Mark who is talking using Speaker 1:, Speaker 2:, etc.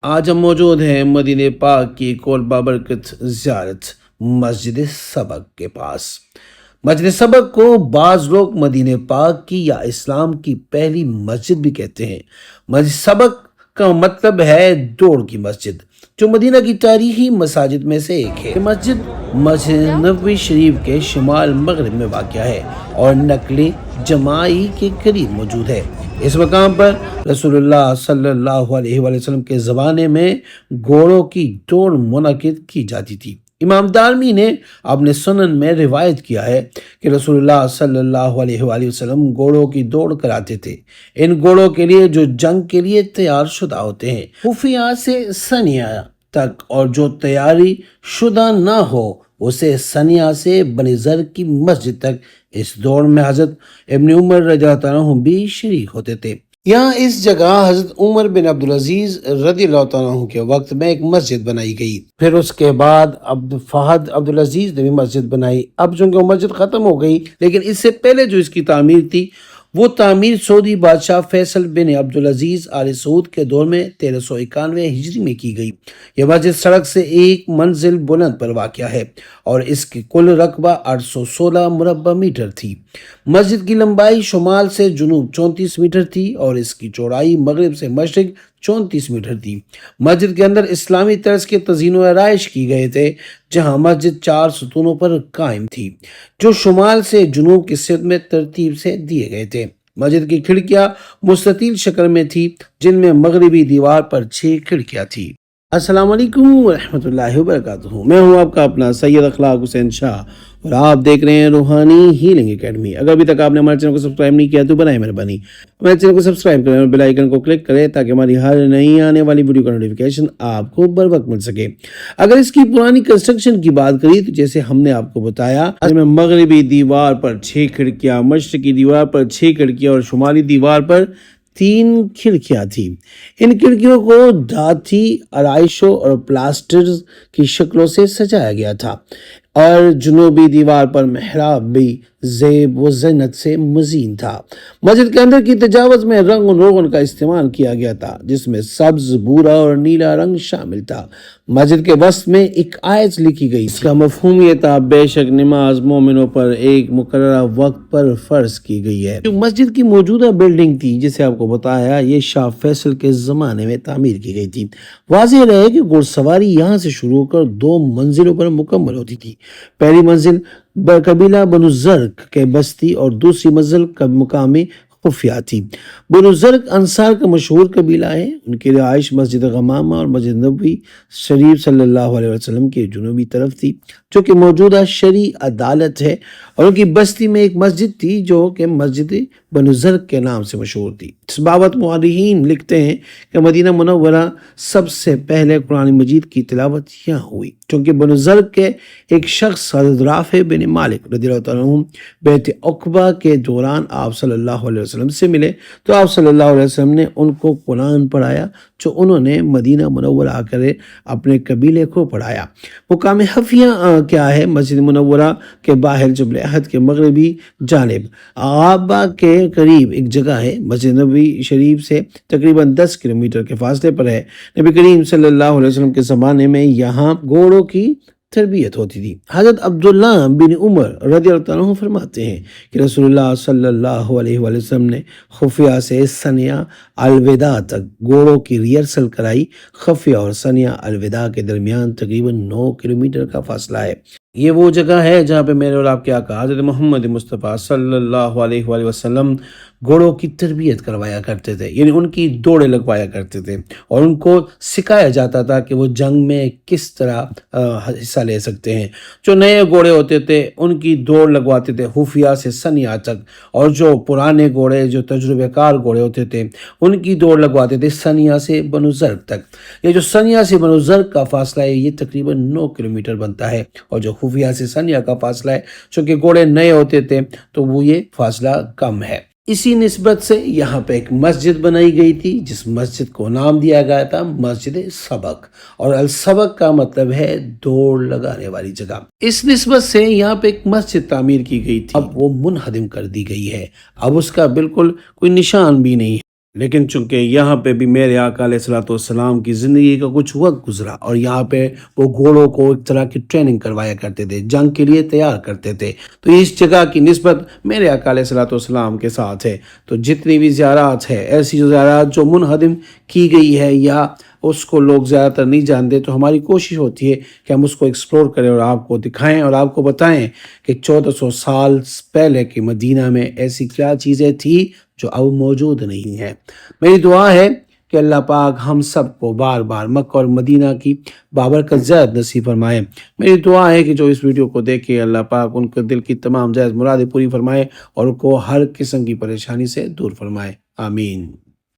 Speaker 1: آج ہم موجود ہیں مدینہ پاک کی ایک اور بابرکت زیارت مسجد سبق کے پاس۔ مسجد سبق کو بعض لوگ مدینہ پاک کی یا اسلام کی پہلی مسجد بھی کہتے ہیں۔ مسجد سبق کا مطلب ہے دوڑ کی مسجد، جو مدینہ کی تاریخی مساجد میں سے ایک ہے۔ مسجد نبوی شریف کے شمال مغرب میں واقع ہے اور نقل جماعی کے قریب موجود ہے۔ اس مقام پر رسول اللہ صلی اللہ علیہ وآلہ وسلم کے زمانے میں گھوڑوں کی دوڑ منعقد کی جاتی تھی۔ امام دارمی نے اپنے سنن میں روایت کیا ہے کہ رسول اللہ صلی اللہ علیہ وآلہ وسلم گھوڑوں کی دوڑ کراتے تھے، ان گھوڑوں کے لیے جو جنگ کے لیے تیار شدہ ہوتے ہیں، خفیہ سے ثنیہ تک، اور جو تیاری شدہ نہ ہو اسے ثنیہ سے بنی زر کی مسجد تک۔ اس دوڑ میں حضرت ابن عمر رضی اللہ عنہ بھی شریک ہوتے تھے۔ یہاں اس جگہ حضرت عمر بن عبدالعزیز رضی اللہ عنہ کے وقت میں ایک مسجد بنائی گئی، پھر اس کے بعد فہد عبدالعزیز نے بھی مسجد بنائی۔ اب چونکہ وہ مسجد ختم ہو گئی، لیکن اس سے پہلے جو اس کی تعمیر تھی وہ تعمیر سعودی بادشاہ فیصل بن عبدالعزیز آل سعود کے دور میں 1391 ہجری میں کی گئی۔ یہ مسجد سڑک سے ایک منزل بلند پر واقع ہے اور اس کی کل رقبہ 816 مربع میٹر تھی۔ مسجد کی لمبائی شمال سے جنوب 34 میٹر تھی اور اس کی چوڑائی مغرب سے مشرق 34 میٹر تھی۔ مسجد کے اندر اسلامی طرز کے تزئین و آرائش کی گئے تھے، جہاں مسجد 4 ستونوں پر قائم تھی جو شمال سے جنوب کی سمت میں ترتیب سے دیے گئے تھے۔ مسجد کی کھڑکیاں مستطیل شکل میں تھی، جن میں مغربی دیوار پر 6 کھڑکیاں تھیں۔ السلام علیکم ورحمۃ اللہ وبرکاتہ۔ میں ہوں آپ کا اپنا سید اخلاق حسین شاہ اور آپ دیکھ رہے ہیں روحانی ہیلنگ اکیڈمی۔ اگر ابھی تک آپ نے ہمارے چینل کو سبسکرائب نہیں کیا تو بنائیں مہربانی ہمارے چینل کو سبسکرائب کریں اور بیل آئیکن کو کلک کریں تاکہ ہماری ہر نئی آنے والی ویڈیو کا نوٹیفیکیشن آپ کو بر وقت مل سکے۔ اگر اس کی پرانی کنسٹرکشن کی بات کری تو جیسے ہم نے آپ کو بتایا، اس میں مغربی دیوار پر 6 کھڑکیاں، مشرقی دیوار پر 6 کھڑکیاں اور شمالی دیوار پر 3 کھڑکیاں تھیں۔ ان کھڑکیوں کو دھاتی آرائشوں اور پلاسٹر کی شکلوں سے سجایا گیا تھا اور جنوبی دیوار پر محراب بھی زیب و زینت سے مزین تھا۔ مسجد کے اندر کی تجاوز میں رنگ و روغن کا استعمال کیا گیا تھا، جس میں سبز، بھورا اور نیلا رنگ شامل تھا۔ مسجد کے وسط میں ایک آیت لکھی گئی، اس کا مفہوم یہ تھا: بے شک نماز مومنوں پر ایک مقررہ وقت پر فرض کی گئی ہے۔ جو مسجد کی موجودہ بلڈنگ تھی، جسے آپ کو بتایا، یہ شاہ فیصل کے زمانے میں تعمیر کی گئی تھی۔ واضح رہے کہ گھڑ سواری یہاں سے شروع ہو کر 2 منزلوں پر مکمل ہوتی تھی۔ پہلی منزل قبیلہ بنو زرق کے بستی اور دوسری منزل مقام خفیہ تھی۔ بنو زرق انصار کا مشہور قبیلہ ہے۔ ان کی رہائش مسجد غمامہ اور مسجد نبوی شریف صلی اللہ علیہ وسلم کے جنوبی طرف تھی، جو کہ موجودہ شرعی عدالت ہے، اور ان کی بستی میں ایک مسجد تھی جو کہ مسجد بنو زرق کے نام سے مشہور تھی۔ اس بابت مؤرخین لکھتے ہیں کہ مدینہ منورہ سب سے پہلے قرآن مجید کی تلاوت یہاں ہوئی، چونکہ بنو زرق کے ایک شخص حضرت رافع بن مالک رضی اللہ عنہ بیعت عقبہ کے دوران آپ صلی اللہ علیہ وسلم سے ملے تو آپ صلی اللہ علیہ وسلم نے ان کو قرآن پڑھایا، جو انہوں نے مدینہ منورہ آ کر اپنے قبیلے کو پڑھایا۔ مقام خفیہ کیا ہے؟ مسجد منورہ کے باہر جبل احد کے مغربی جانب آبا کے قریب ایک جگہ ہے۔ مسجد نبوی شریف سے تقریباً 10 کلومیٹر کے فاصلے پر ہے۔ نبی کریم صلی اللہ علیہ وسلم کے زمانے میں یہاں گھوڑوں کی تربیت ہوتی تھی۔ حضرت عبداللہ بن عمر رضی اللہ عنہ فرماتے ہیں کہ رسول اللہ صلی اللہ علیہ وآلہ وسلم نے خفیہ سے ثنیہ الوداع تک گھوڑوں کی ریہرسل کرائی۔ خفیہ اور ثنیہ الوداع کے درمیان تقریباً 9 کلومیٹر کا فاصلہ ہے۔ یہ وہ جگہ ہے جہاں پہ میرے اور آپ کے آقا حضرت محمد مصطفیٰ صلی اللہ علیہ وآلہ وسلم گھوڑوں کی تربیت کروایا کرتے تھے، یعنی ان کی دوڑیں لگوایا کرتے تھے اور ان کو سکھایا جاتا تھا کہ وہ جنگ میں کس طرح حصہ لے سکتے ہیں۔ جو نئے گھوڑے ہوتے تھے ان کی دوڑ لگواتے تھے خفیہ سے ثنیہ تک، اور جو پرانے گھوڑے، جو تجربہ کار گھوڑے ہوتے تھے، ان کی دوڑ لگواتے تھے ثنیہ سے بنو زرق تک۔ یہ جو ثنیہ سے بنو زرق کا فاصلہ ہے، یہ تقریباً 9 کلومیٹر بنتا ہے، اور جو خفیہ سے ثنیہ کا فاصلہ ہے، چونکہ گھوڑے نئے ہوتے تھے تو وہ یہ فاصلہ کم ہے۔ اسی نسبت سے یہاں پہ ایک مسجد بنائی گئی تھی، جس مسجد کو نام دیا گیا تھا مسجد سبق، اور السبق کا مطلب ہے دوڑ لگانے والی جگہ۔ اس نسبت سے یہاں پہ ایک مسجد تعمیر کی گئی تھی، اب وہ منہدم کر دی گئی ہے، اب اس کا بالکل کوئی نشان بھی نہیں ہے۔ لیکن چونکہ یہاں پہ بھی میرے آقا علیہ الصلوۃ والسلام کی زندگی کا کچھ وقت گزرا اور یہاں پہ وہ گھوڑوں کو ایک طرح کی ٹریننگ کروایا کرتے تھے، جنگ کے لیے تیار کرتے تھے، تو اس جگہ کی نسبت میرے آقا علیہ الصلوۃ والسلام کے ساتھ ہے۔ تو جتنی بھی زیارات ہے، ایسی زیارات جو منہدم کی گئی ہے یا اس کو لوگ زیادہ تر نہیں جانتے، تو ہماری کوشش ہوتی ہے کہ ہم اس کو ایکسپلور کریں اور آپ کو دکھائیں اور آپ کو بتائیں کہ 1400 سال پہلے کے مدینہ میں ایسی کیا چیزیں تھیں جو اب موجود نہیں ہیں۔ میری دعا ہے کہ اللہ پاک ہم سب کو بار بار مکہ اور مدینہ کی بابرکت زیارت نصیب فرمائے۔ میری دعا ہے کہ جو اس ویڈیو کو دیکھے اللہ پاک ان کے دل کی تمام جائز مرادیں پوری فرمائے اور ان کو ہر قسم کی پریشانی سے دور فرمائے۔ آمین۔